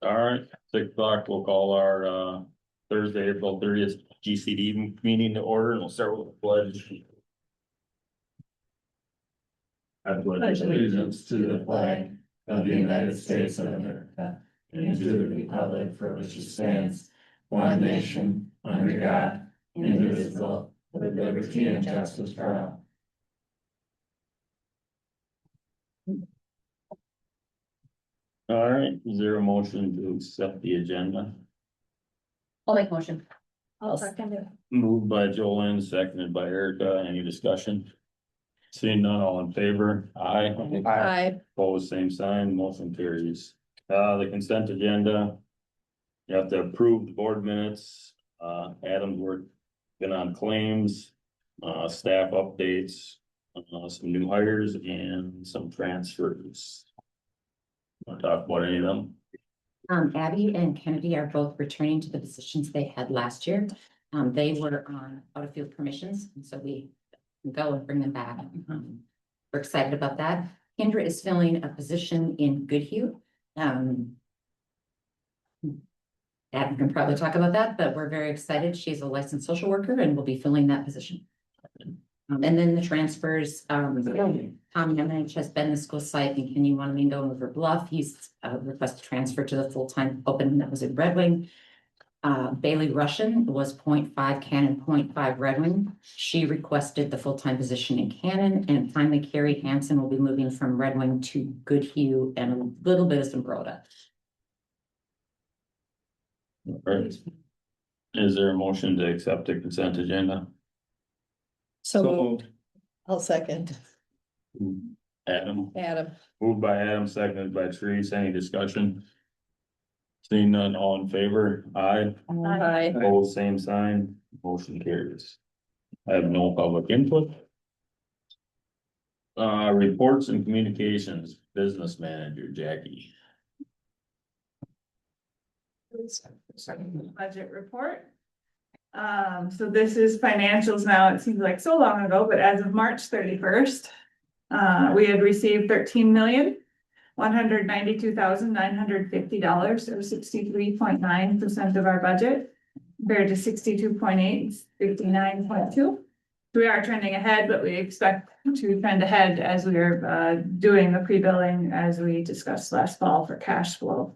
All right, 6 o'clock, we'll call our Thursday, April 30th GCD meeting to order, and we'll start with the pledge. I pledge allegiance to the flag of the United States of America and to the republic for which it stands, one nation, under God, indivisible, with liberty and justice for all. All right, is there a motion to accept the agenda? I'll make motion. I'll second it. Moved by Jolene, seconded by Erica. Any discussion? Seeing none, all in favor? Aye. Aye. Opposed, same sign, motion carries. The consent agenda. You have to approve the board minutes. Adam's working on claims, staff updates, some new hires and some transfers. Want to talk about any of them? Abby and Kennedy are both returning to the positions they had last year. They were on out of field permissions, and so we go and bring them back. We're excited about that. Kendra is filling a position in Goodhue. Adam can probably talk about that, but we're very excited. She's a licensed social worker and will be filling that position. And then the transfers, Tom Yemenich has been in the school site in Kenny Wanamingo and River Bluff. He's requested transfer to the full-time open that was in Red Wing. Bailey Russian was 0.5 Cannon, 0.5 Red Wing. She requested the full-time position in Cannon, and finally Carrie Hansen will be moving from Red Wing to Goodhue and a little bit of Zumbrota. Right. Is there a motion to accept the consent agenda? So moved. I'll second. Adam, Adam. moved by Adam, seconded by Therese. Any discussion? Seeing none, all in favor? Aye. Aye. Opposed, same sign, motion carries. I have no public input. Reports and communications, business manager Jackie. Budget report. So this is financials now. It seems like so long ago, but as of March 31st, we had received $13,192,950, or 63.9% of our budget, compared to 62.8, 59.2. So we are trending ahead, but we expect to trend ahead as we are doing the pre-billing as we discussed last fall for cash flow.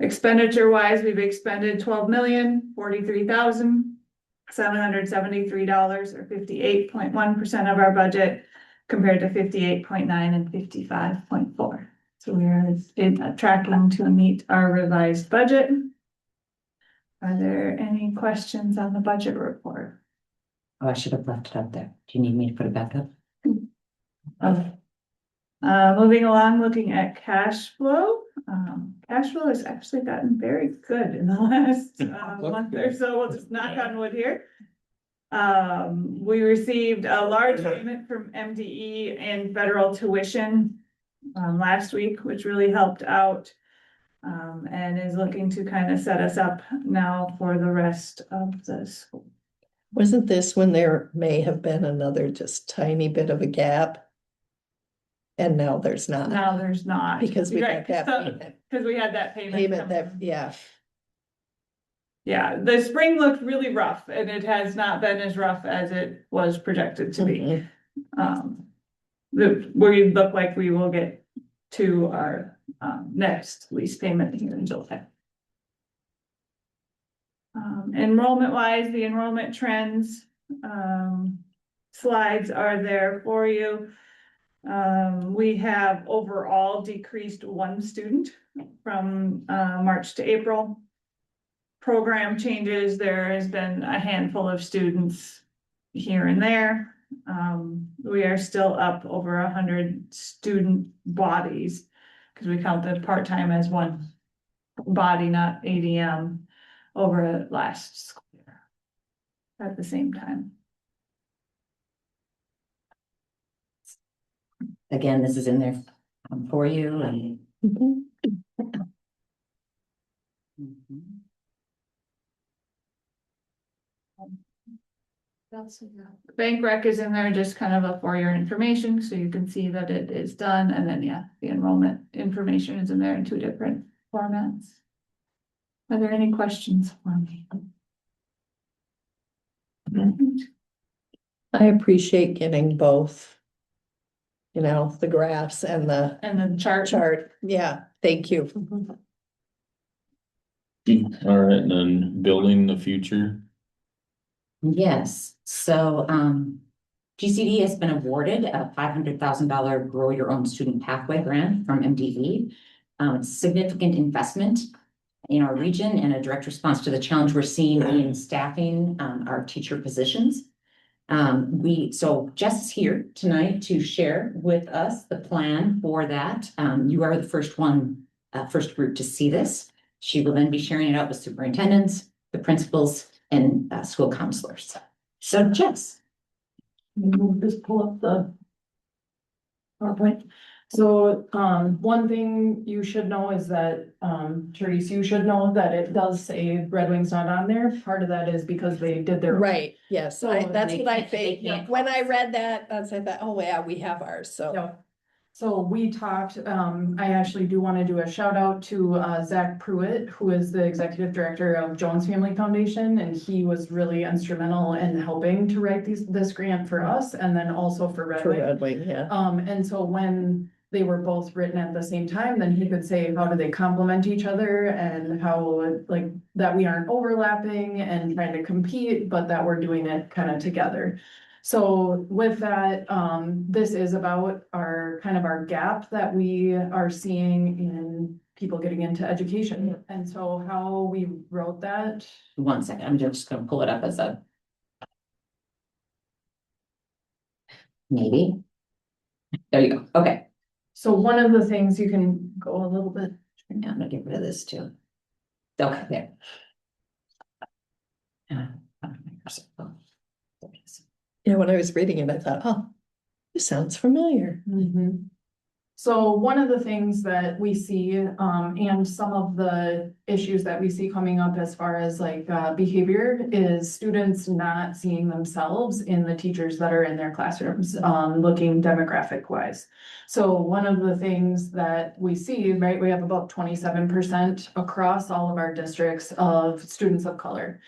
Expenditure wise, we've expended $12,043,773, or 58.1% of our budget, compared to 58.9 and 55.4. So we are tracking to meet our revised budget. Are there any questions on the budget report? Oh, I should have left it up there. Do you need me to put it back up? Okay. Moving along, looking at cash flow. Cash flow has actually gotten very good in the last month or so. We'll just knock on wood here. We received a large payment from MDE in federal tuition last week, which really helped out, and is looking to kind of set us up now for the rest of the school. Wasn't this when there may have been another just tiny bit of a gap? And now there's not. Now there's not. Because we Right, got that payment. because we had that payment. Payment that, yeah. Yeah, the spring looked really rough, and it has not been as rough as it was projected to be. We look like we will get to our next lease payment here in July. Enrollment wise, the enrollment trends slides are there for you. We have overall decreased 1 student from March to April. Program changes, there has been a handful of students here and there. We are still up over 100 student bodies, because we count the part-time as 1 body, not ADM, over last school year at the same time. Again, this is in there for you and. Bank rec is in there, just kind of for your information, so you can see that it is done, and then, yeah, the enrollment information is in there in 2 different formats. Are there any questions for me? I appreciate getting both. You know, the graphs and the And then chart. chart. Yeah, thank you. All right, and then building the future. Yes, so, GCD has been awarded a $500,000 Grow Your Own Student Pathway grant from MDE. Significant investment in our region and a direct response to the challenge we're seeing in staffing, our teacher positions. So Jess is here tonight to share with us the plan for that. You are the first group to see this. She will then be sharing it out with superintendents, the principals, and school counselors. So Jess. We'll just pull up the PowerPoint. So, one thing you should know is that, Therese, you should know that it does say Red Wings not on there. Part of that is because they did their. Right, yes, So that's they what I can't- they think. can't- When I read that, I thought, oh yeah, we have ours, so. Yeah. So we talked, I actually do want to do a shout out to Zach Pruitt, who is the executive director of Jones Family Foundation, and he was really instrumental in helping to write this grant for us, and then also for Red For Wing. Red Wing, yeah. And so when they were both written at the same time, then he could say, how do they complement each other, and how, like, that we aren't overlapping and trying to compete, but that we're doing it kind of together. So with that, this is about our gap that we are seeing in people getting into education. And so how we wrote that. 1 second, I'm just gonna pull it up as a. Maybe. There you go, okay. So one of the things you can go a little bit. Yeah, I'm gonna get rid of this too. Okay, there. There it is. Yeah, when I was reading it, I thought, oh, this sounds familiar. So one of the things that we see, and some of the issues that we see coming up as far as like behavior is students not seeing themselves in the teachers that are in their classrooms, looking demographic wise. So one of the things that we see, right, we have about 27% across all of our districts of students of color.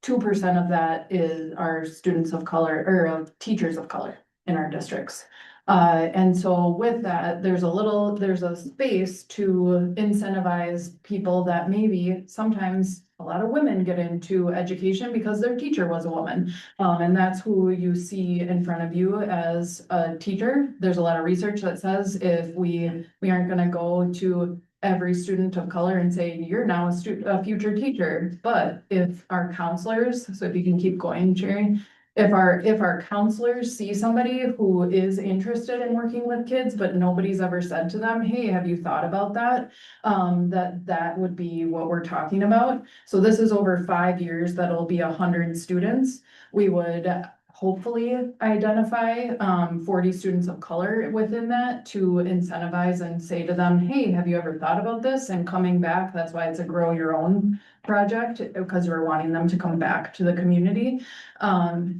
2% of that is our students of color or of teachers of color in our districts. And so with that, there's a space to incentivize people that maybe sometimes a lot of women get into education because their teacher was a woman. And that's who you see in front of you as a teacher. There's a lot of research that says if we aren't gonna go to every student of color and say, you're now a future teacher. But if our counselors, so if you can keep going, Jerry, if our counselors see somebody who is interested in working with kids, but nobody's ever said to them, hey, have you thought about that? That would be what we're talking about. So this is over 5 years, that'll be 100 students. We would hopefully identify 40 students of color within that to incentivize and say to them, hey, have you ever thought about this? And coming back, that's why it's a grow your own project, because we're wanting them to come back to the community.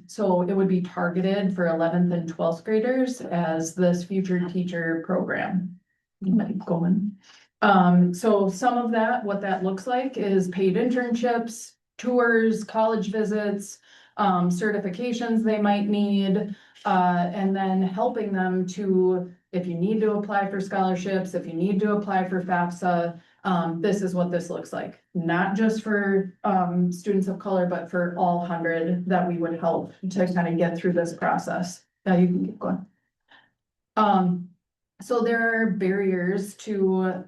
So it would be targeted for 11th and 12th graders as this future teacher program. Keep going. So some of that, what that looks like is paid internships, tours, college visits, certifications they might need, and then helping them to, if you need to apply for scholarships, if you need to apply for FAFSA, this is what this looks like. Not just for students of color, but for all 100 that we would help to kind of get through this process. Now you can keep going. So there are barriers to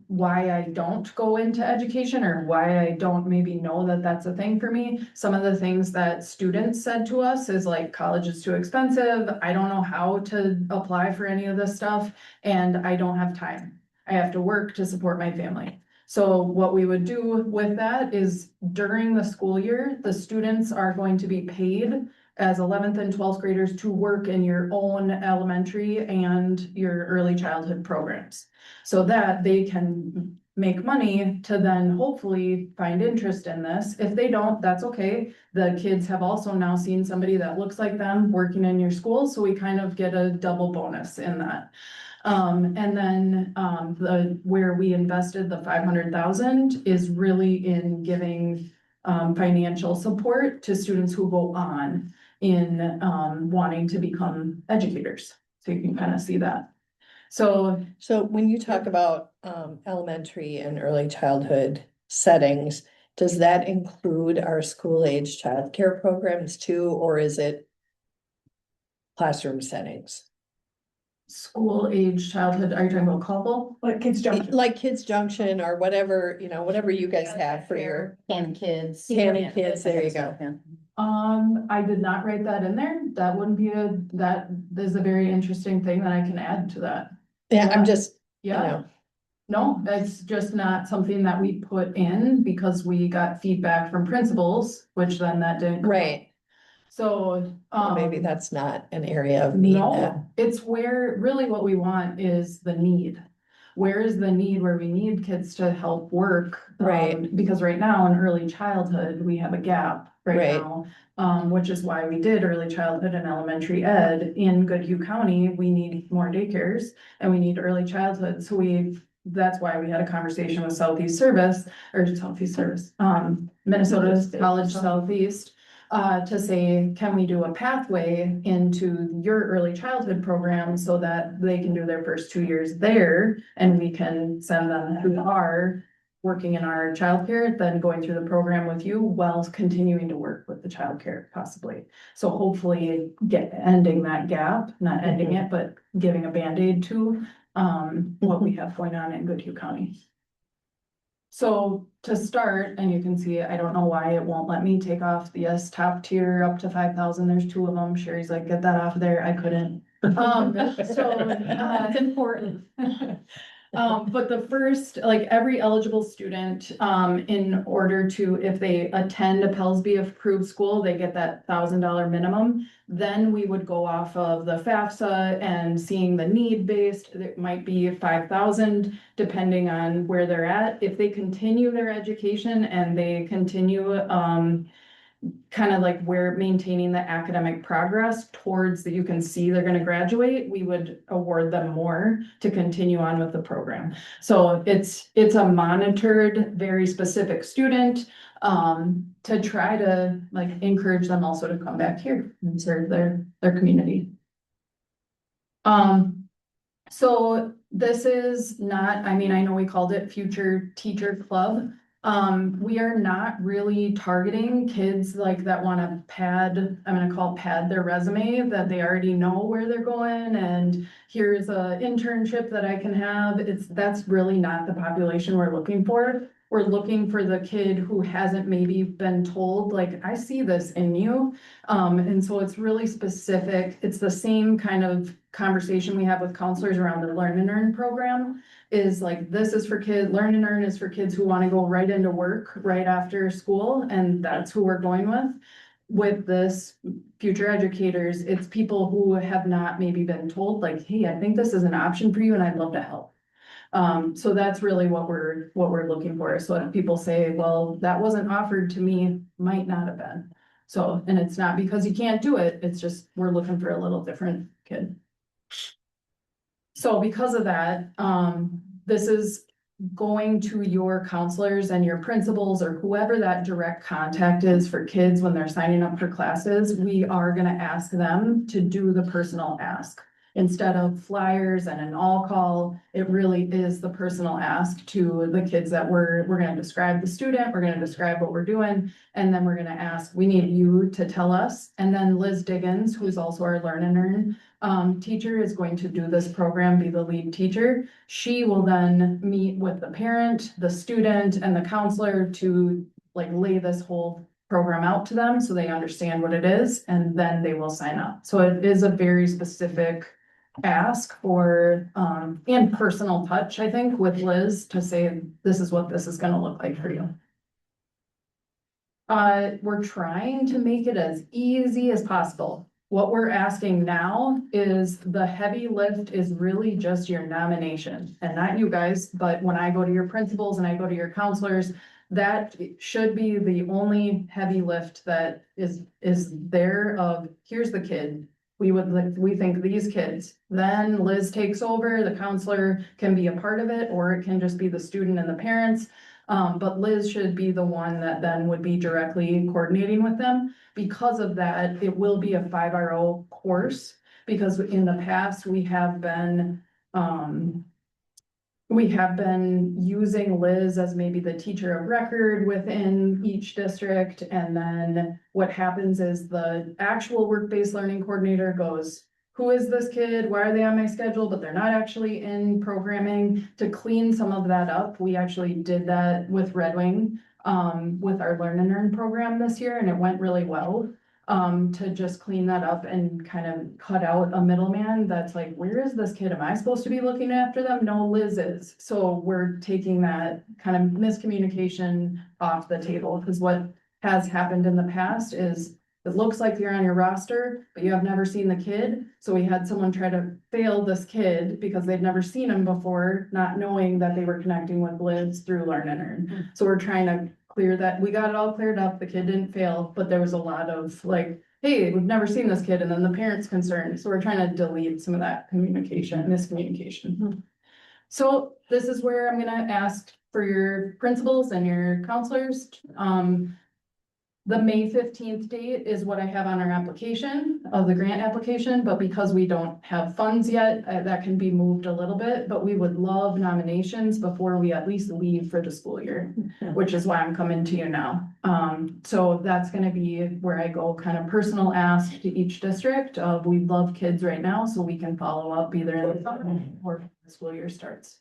why I don't go into education, or why I don't maybe know that that's a thing for me. Some of the things that students said to us is like, college is too expensive. I don't know how to apply for any of this stuff, and I don't have time. I have to work to support my family. So what we would do with that is during the school year, the students are going to be paid as 11th and 12th graders to work in your own elementary and your early childhood programs, so that they can make money to then hopefully find interest in this. If they don't, that's okay. The kids have also now seen somebody that looks like them working in your school, so we kind of get a double bonus in that. And then, where we invested the 500,000 is really in giving, financial support to students who go on in, wanting to become educators. So you can kind of see that. So, So when you talk about elementary and early childhood settings, does that include our school age childcare programs too, or is it classroom settings? school age childhood, are you talking about Caldwell? Like Kids Junction. Like Kids Junction or whatever, whatever you guys have for your Can kids. Cannon Kids, there you go. I did not write that in there. That wouldn't be that is a very interesting thing that I can add to that. Yeah, I'm Yeah. just, Yeah, no, it's just not something that we put in because we got feedback from principals, which then that didn't. come up. right, So, maybe that's not an area of need that. no, it's where really what we want is the need. Where is the need where we need kids to help work? Right. Because right now in early childhood, we have a gap right Right. now. Which is why we did early childhood and elementary ed in Goodhue County. We need more daycares and we need early childhood. So that's why we had a conversation with Southeast Service Minnesota's College Southeast. To say, can we do a pathway into your early childhood program so that they can do their first 2 years there? And we can send them who are working in our childcare, then going through the program with you while continuing to work with the childcare possibly. So hopefully ending that gap, not ending it, but giving a Band-Aid to what we have going on in Goodhue County. So to start, and you can see, I don't know why it won't let me take off the top tier up to 5,000. There's 2 of them. Sherry's like, get that off there. I couldn't. It's important. But the first, like every eligible student, in order to, if they attend a Pellsby approved school, they get that $1,000 minimum. Then we would go off of the FAFSA and seeing the need based, it might be 5,000 depending on where they're at. If they continue their education and they continue, kind of like we're maintaining the academic progress towards that you can see they're going to graduate, we would award them more to continue on with the program. So it's a monitored, very specific student, to try to like encourage them also to come back here and serve their community. So this is not, I mean, I know we called it Future Teacher Club. We are not really targeting kids like that want to pad, I'm gonna call pad their resume, that they already know where they're going and here's a internship that I can have. That's really not the population we're looking for. We're looking for the kid who hasn't maybe been told, like, I see this in you. And so it's really specific. It's the same kind of conversation we have with counselors around the Learn and Earn program. Is like, this is for kids, Learn and Earn is for kids who want to go right into work right after school, and that's who we're going with. With this future educators, it's people who have not maybe been told, like, hey, I think this is an option for you and I'd love to help. So that's really what we're looking for. So if people say, well, that wasn't offered to me, might not have been. So, and it's not because you can't do it, it's just, we're looking for a little different kid. So because of that, this is going to your counselors and your principals or whoever that direct contact is for kids when they're signing up for classes. We are gonna ask them to do the personal ask. Instead of flyers and an all call, it really is the personal ask to the kids that we're gonna describe the student, we're gonna describe what we're doing, and then we're gonna ask, we need you to tell us. And then Liz Diggins, who's also our Learn and Earn teacher, is going to do this program, be the lead teacher. She will then meet with the parent, the student, and the counselor to like lay this whole program out to them so they understand what it is, and then they will sign up. So it is a very specific ask for and personal touch, I think, with Liz to say, this is what this is gonna look like for you. We're trying to make it as easy as possible. What we're asking now is the heavy lift is really just your nomination, and not you guys, but when I go to your principals and I go to your counselors, that should be the only heavy lift that is there of, here's the kid. we think these kids. Then Liz takes over, the counselor can be a part of it, or it can just be the student and the parents. But Liz should be the one that then would be directly coordinating with them. Because of that, it will be a 5RO course, because in the past, we have been using Liz as maybe the teacher of record within each district. And then what happens is the actual work-based learning coordinator goes, who is this kid? Why are they on my schedule? But they're not actually in programming. To clean some of that up, we actually did that with Red Wing, with our Learn and Earn program this year, and it went really well. To just clean that up and kind of cut out a middleman that's like, where is this kid? Am I supposed to be looking after them? No, Liz is. So we're taking that kind of miscommunication off the table, because what has happened in the past is it looks like you're on your roster, but you have never seen the kid. So we had someone try to fail this kid because they'd never seen him before, not knowing that they were connecting with Liz through Learn and Earn. So we're trying to clear that. We got it all cleared up. The kid didn't fail, but there was a lot of like, hey, we've never seen this kid. And then the parents concerned. So we're trying to delete some of that miscommunication. So this is where I'm gonna ask for your principals and your counselors. The May 15th date is what I have on our application of the grant application, but because we don't have funds yet, that can be moved a little bit, but we would love nominations before we at least leave for the school year, which is why I'm coming to you now. So that's gonna be where I go kind of personal ask to each district of, we love kids right now, so we can follow up either in the summer or the school year starts.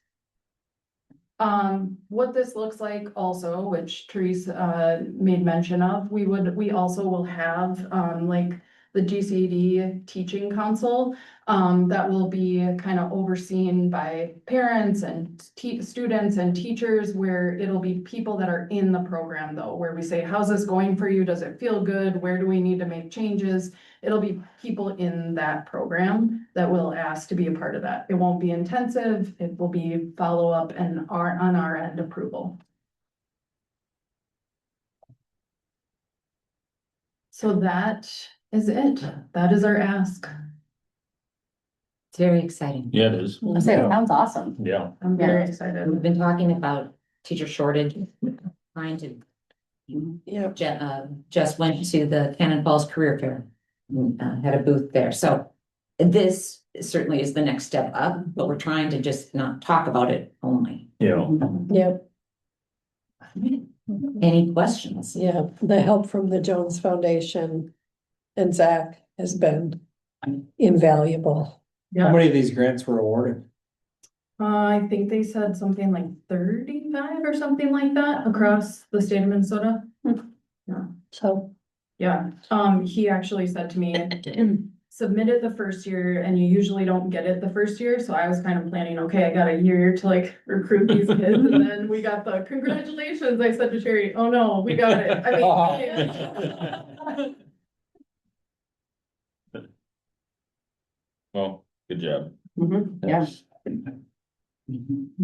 What this looks like also, which Therese made mention of, we also will have like the GCED teaching council that will be kind of overseen by parents and students and teachers, where it'll be people that are in the program though, where we say, how's this going for you? Does it feel good? Where do we need to make changes? It'll be people in that program that will ask to be a part of that. It won't be intensive. It will be follow-up and on our end approval. So that is it. That is our ask. It's very exciting. Yeah, it is. I say, it sounds awesome. Yeah. I'm very excited. We've been talking about teacher shortage, trying to. Yeah. Just went to the Cannon Falls Career Fair, had a booth there. So this certainly is the next step up, but we're trying to just not talk about it only. Yeah. Yep. Any questions? Yeah, the help from the Jones Foundation and Zach has been invaluable. Yeah. How many of these grants were awarded? I think they said something like 35 or something like that across the state of Minnesota. So, Yeah, he actually said to me, submit it the first year and you usually don't get it the first year. So I was kind of planning, okay, I got a year to like recruit these kids. And then we got the congratulations. I said to Sherry, oh no, we got it. I mean, Well, good job. Yeah.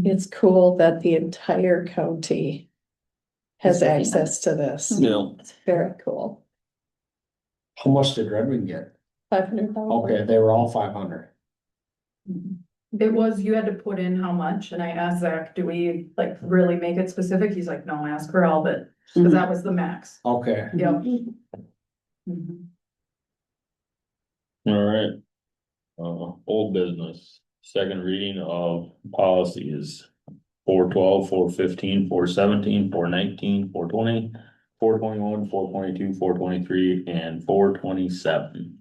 it's cool that the entire county has access to this. Yeah. It's very cool. How much did Red Wing get? 500,000. Okay, they were all 500. it was, you had to put in how much, and I asked Zach, do we like really make it specific? He's like, no, ask for all, but, cause that was the max. Okay, Yep. All right. Old business, second reading of policies. 412, 415, 417, 419, 420, 421, 422, 423, and 427.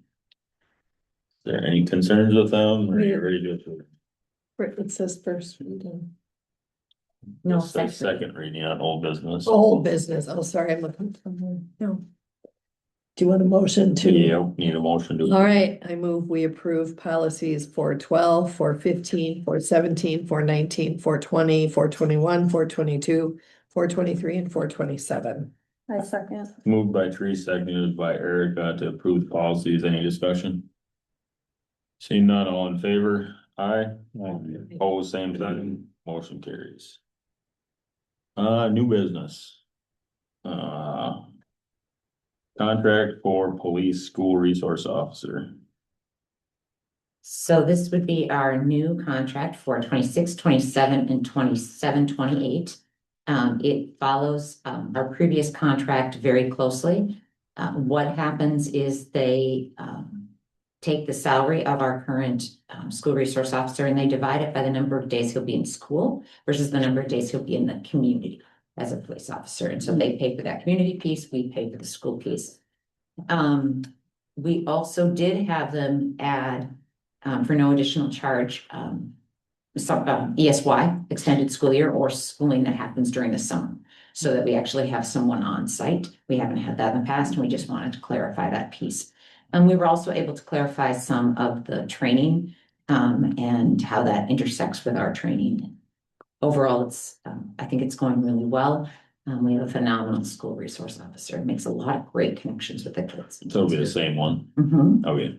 Is there any concerns with them, or are you ready to go through? It says first reading. No, It says second reading on old business. Whole business. Oh, sorry, I'm looking somewhere. No. Do you want a motion to? Yeah, need a motion to. All right, I move we approve policies 412, 415, 417, 419, 420, 421, 422, 423, and 427. I second. Moved by Teresa, seconded by Erica to approve the policies. Any discussion? Seeing none, all in favor? Aye. Opposed, same sign. Motion carries. New business. Contract for police school resource officer. So this would be our new contract for 26, 27, and 27, 28. It follows, our previous contract very closely. What happens is they, take the salary of our current, school resource officer and they divide it by the number of days he'll be in school versus the number of days he'll be in the community as a police officer. And so they pay for that community piece, we pay for the school piece. We also did have them add, for no additional charge, some ESY, extended school year, or schooling that happens during the summer. So that we actually have someone on site. We haven't had that in the past, and we just wanted to clarify that piece. And we were also able to clarify some of the training, and how that intersects with our training. Overall, it's, I think it's going really well. We have a phenomenal school resource officer. It makes a lot of great connections with the kids. So it'll be the same one. Mhm. Okay.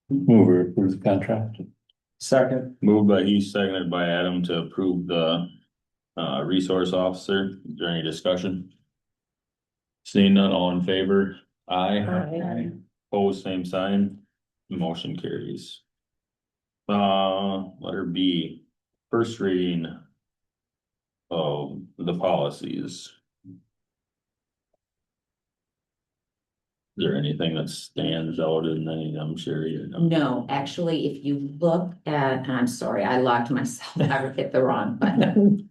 Move to approve the contract. Second. Moved by Heath, seconded by Adam to approve the resource officer. Is there any discussion? Seeing none, all in favor? Aye. Aye. Opposed, same sign. Motion carries. Letter B, first reading of the policies. Is there anything that stands out in any of them, Sherry? No, actually, if you look at, and I'm sorry, I locked myself, I hit the wrong button.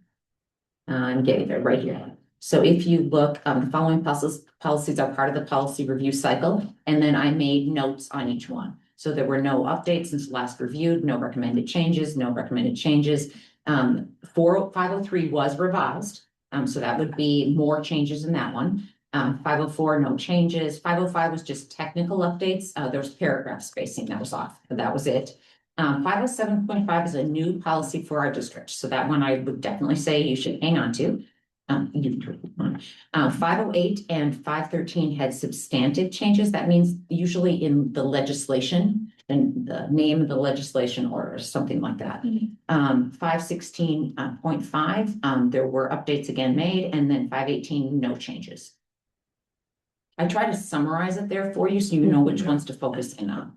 I'm getting there right here. So if you look, the following policies are part of the policy review cycle, and then I made notes on each one. So there were no updates since last reviewed, no recommended changes, no recommended changes. 503 was revised, so that would be more changes in that one. 504, no changes. 505 was just technical updates. There was paragraph spacing that was off, but that was it. 507.5 is a new policy for our district, so that one I would definitely say you should hang on to. 508 and 513 had substantive changes. That means usually in the legislation and the name of the legislation or something like that. 516.5, there were updates again made, and then 518, no changes. I try to summarize it there for you so you know which ones to focus in on.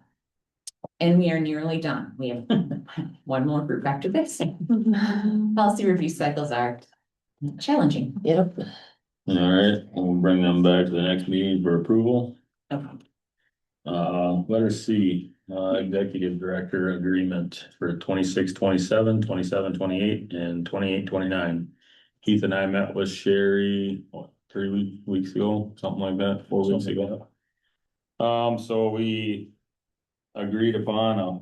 And we are nearly done. We have one more group after this. Policy review cycles are challenging. Yep. All right, we'll bring them back to the next meeting for approval. Okay. Letter C, executive director agreement for 26, 27, 27, 28, and 28, 29. Heath and I met with Sherry, what, 3 weeks ago, something like that, 4 weeks ago. So we agreed upon a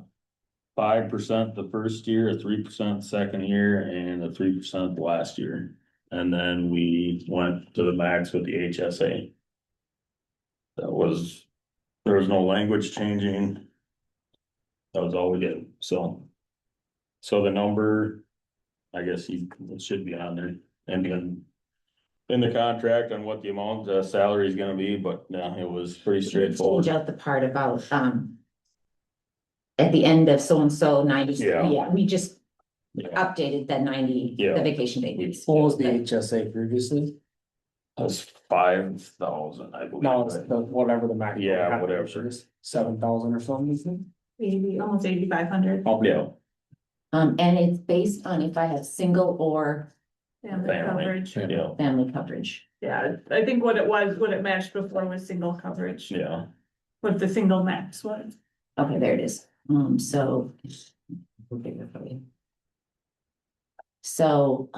5% the first year, a 3% second year, and a 3% last year. And then we went to the max with the HSA. There was no language changing. That was all we did, so. So the number, I guess it should be on there, and then. In the contract on what the amount of salary is gonna be, but yeah, it was pretty Change straightforward. out the part about, at the end of so-and-so 90, Yeah. we just Yeah, updated that 90, Yeah. the vacation day. What was the HSA previously? that was 5,000, I believe. No, it's the, whatever the max. Yeah, whatever. 7,000 or something. Maybe almost 8,500 Oh, yeah, And it's based on if I have single or family Family. coverage. yeah, family coverage. Yeah, I think what it matched before was single coverage, yeah. what the single max was. Okay, there it is. So. So,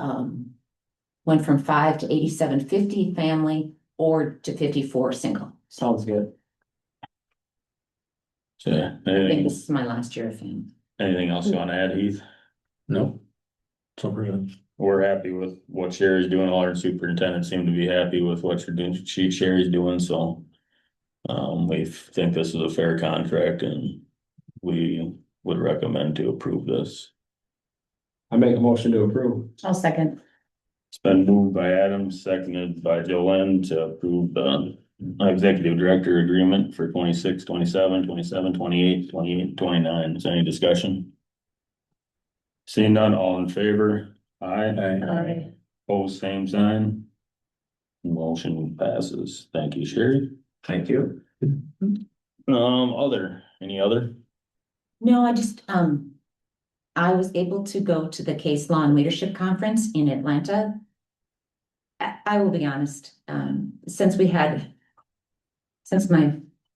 went from 5 to 8750 family or to 54 single. Sounds good. So, I think anything, this is my last year of family. anything else you wanna add, Heath? No. So we're good. We're happy with what Sherry's doing, all our superintendents seem to be happy with what you're doing, Sherry's doing, so. We think this is a fair contract and we would recommend to approve this. I make a motion to approve. I'll second. It's been moved by Adam, seconded by Jolene to approve the executive director agreement for 26, 27, 27, 28, 28, 29. Is there any discussion? Seeing none, all in favor? Aye. Aye. Pose same sign. Motion passes. Thank you, Sherry. Thank you. Any other? No, I was able to go to the Case Law and Leadership Conference in Atlanta. I will be honest, since my,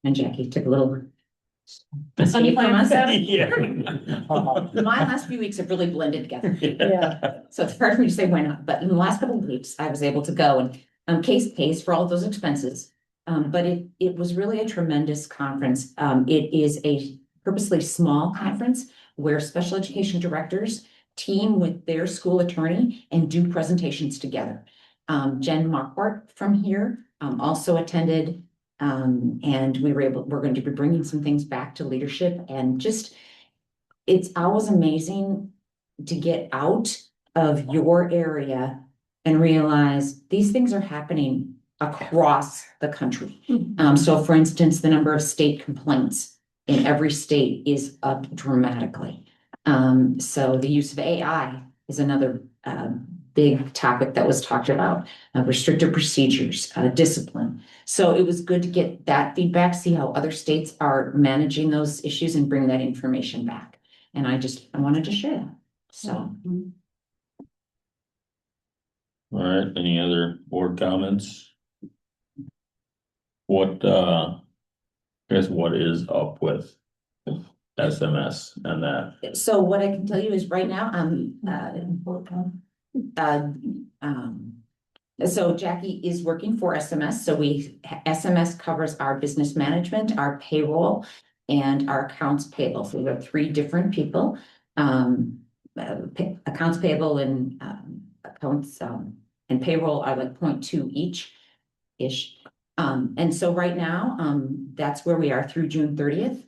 and Jackie took a little escape from us. Yeah. My last few weeks have really blended together. Yeah. So it's hard for me to say why not, but in the last couple of weeks, I was able to go and, Case pays for all of those expenses. But it was really a tremendous conference. It is a purposely small conference where special education directors team with their school attorney and do presentations together. Jen Marquardt from here, also attended. And we're going to be bringing some things back to leadership and just, it's always amazing to get out of your area and realize these things are happening across the country. So for instance, the number of state complaints in every state is up dramatically. So the use of AI is another big topic that was talked about, restrictive procedures, discipline. So it was good to get that feedback, see how other states are managing those issues and bring that information back. And I wanted to share that. So. All right, any other board comments? What, I guess what is up with SMS and that? So what I can tell you is right now, so Jackie is working for SMS. So SMS covers our business management, our payroll, and our accounts payable. So we have three different people, accounts payable and accounts and payroll are like 0.2 each-ish. And so right now, that's where we are through June 30th.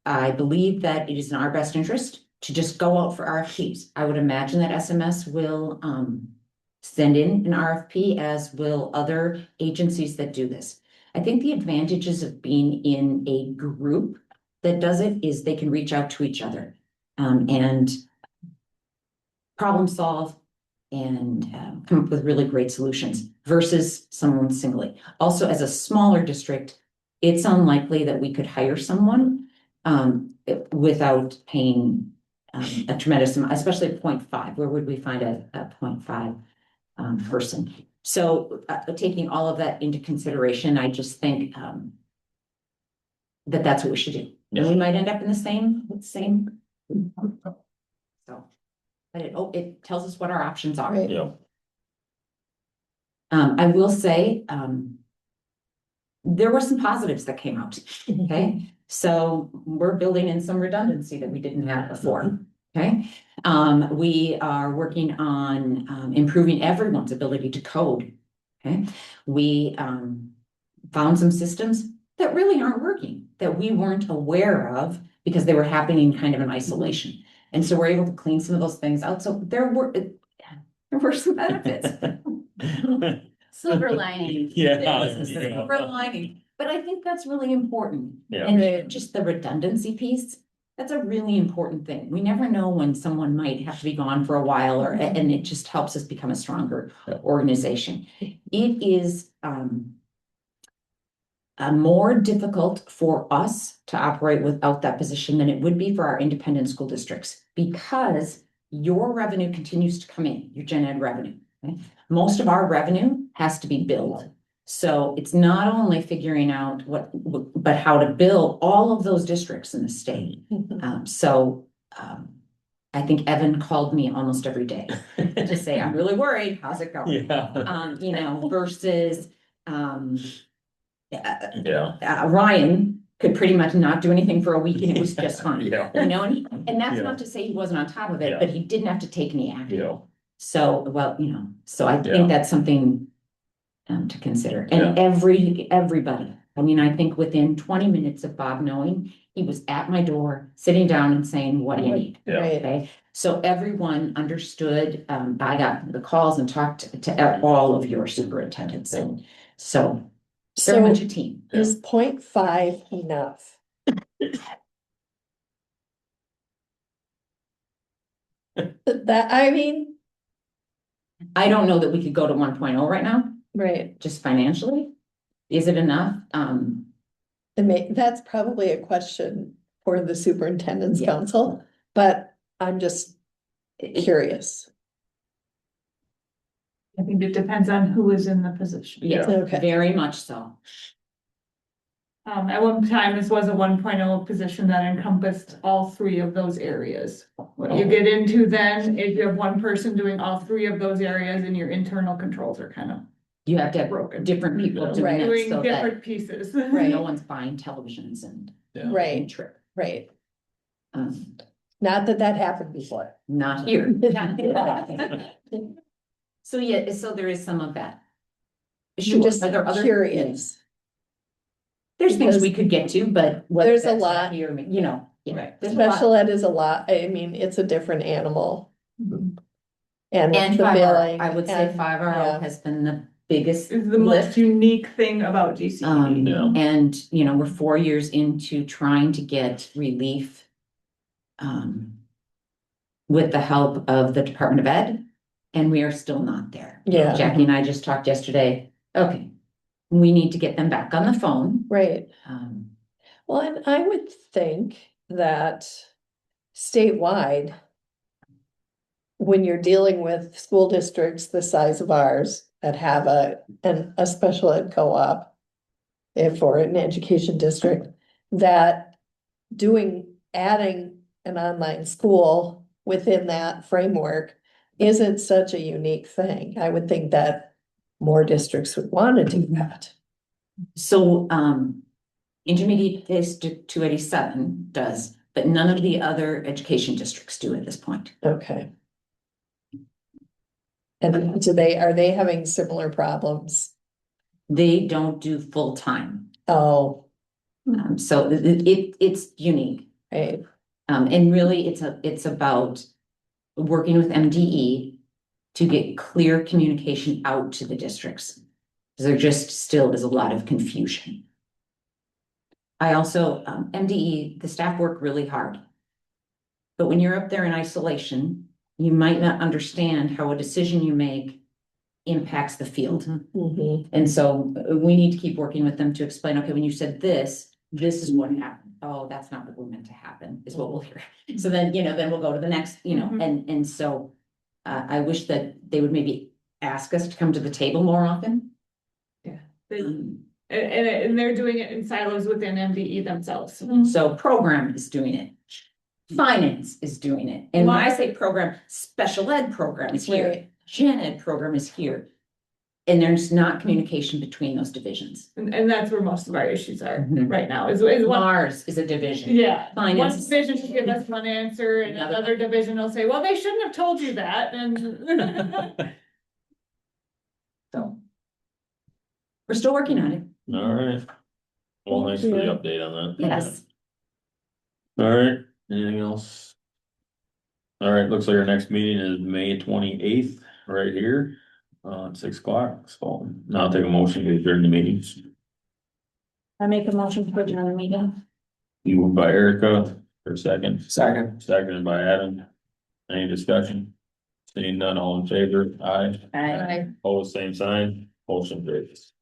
I believe that it is in our best interest to just go out for RFPs. I would imagine that SMS will send in an RFP, as will other agencies that do this. I think the advantages of being in a group that does it is they can reach out to each other and problem solve and come up with really great solutions versus someone singly. Also, as a smaller district, it's unlikely that we could hire someone without paying a tremendous amount, especially at 0.5. Where would we find a 0.5 person? So taking all of that into consideration, I just think that that's what we should do. Yeah. And we might end up in the same. So, but it tells us what our options are. Right. Yeah, I will say, there were some positives that came out, okay? So we're building in some redundancy that we didn't have before, okay? We are working on improving everyone's ability to code, okay? We found some systems that really aren't working, that we weren't aware of because they were happening kind of in isolation. And so we're able to clean some of those things out. So there were some benefits. Silver lining. Yeah. Silver lining, but I think that's really important. Yeah. And just the redundancy piece, that's a really important thing. We never know when someone might have to be gone for a while and it just helps us become a stronger organization. It is more difficult for us to operate without that position than it would be for our independent school districts, because your revenue continues to come in, your gen ed revenue. Okay? Most of our revenue has to be billed. So it's not only figuring out but how to bill all of those districts in the state. I think Evan called me almost every day to say, I'm really worried, how's it going? Yeah. Versus Yeah. Ryan could pretty much not do anything for a week and it was just fine. Yeah. And that's Yeah. not to say he wasn't on top of it, Yeah. but he didn't have to take any action. Yeah. So, so I Yeah. think that's something to consider. And everybody, I mean, I think within 20 minutes of Bob knowing, he was at my door, sitting down and saying, what do you need? Yeah. Right. Okay, so everyone understood. I got the calls and talked to all of your superintendents, and so very much a team. Is 0.5 enough? That, I mean, I don't know that we could go to 1.0 right now, right, just financially. Is it enough? that's probably a question for the superintendent's Yeah. council, but I'm just curious. I think it depends on who is in the position. Yeah, Okay. very much so. At one time, this was a 1.0 position that encompassed all three of those areas. What you get into then, if you have one person doing all three of those areas and your internal controls are kind of You have to have broken. different people doing Right. it Doing so different that pieces. Right. no one's buying televisions and Yeah. Right, trip. right. Um, Not that that happened before. not here. So yeah, so there is some of that. I'm Sure, just are there other? curious. There's things we because could get to, but. whether there's a that's lot. Here, you know, yeah. there's a lot. Special ed is a lot, I mean, it's a different animal. And And with the 5R, billing. I would say and- 5R yeah. has been the biggest Is the most lift. unique thing about GCED. Yeah. And, you know, we're 4 years into trying to get relief. With the help of the Department of Ed, and we are still not there. Yeah, Jackie and I just talked yesterday, okay, we need to get them back on the phone. right. Um, Well, and I would think that statewide, when you're dealing with school districts the size of ours that have a special ed co-op, if or an education district, that adding an online school within that framework isn't such a unique thing. I would think that more districts would want to do that. So, intermediate district 287 does, but none of the other education districts do at this point. Okay. And are they having similar problems? They don't do full-time, Oh, so it's unique. right, And really, it's about working with MDE to get clear communication out to the districts. There just still is a lot of confusion. I also, MDE, the staff work really hard. But when you're up there in isolation, you might not understand how a decision you make impacts the field. mhm, And so we need to keep working with them to explain, okay, when you said this is what happened. Oh, that's not what we meant to happen, is what we'll hear. So then, then we'll go to the next, and so I wish that they would maybe ask us to come to the table more often. They- Um, And they're doing it in silos within MDE themselves. So program is doing it. Finance is doing it. And when I say program, special ed program is here. right, Gen ed program is here. And there's not communication between those divisions. And that's where most of our issues are Mhm. right now, is one, Mars is a division. yeah. One Finance. division will give us one answer and another division will say, well, they shouldn't have told you that, and. So. We're still working on it. All right. Well, thanks for the update on that. Yes. All right, anything else? All right, looks like our next meeting is May 28th, right here, at 6 o'clock, so now I'll take a motion to adjourn the meetings. I make a motion to adjourn the meeting. Moved by Erica, for second, Second. seconded by Adam. Any discussion? Seeing none, all in favor, aye, I opposed, same sign, motion carries.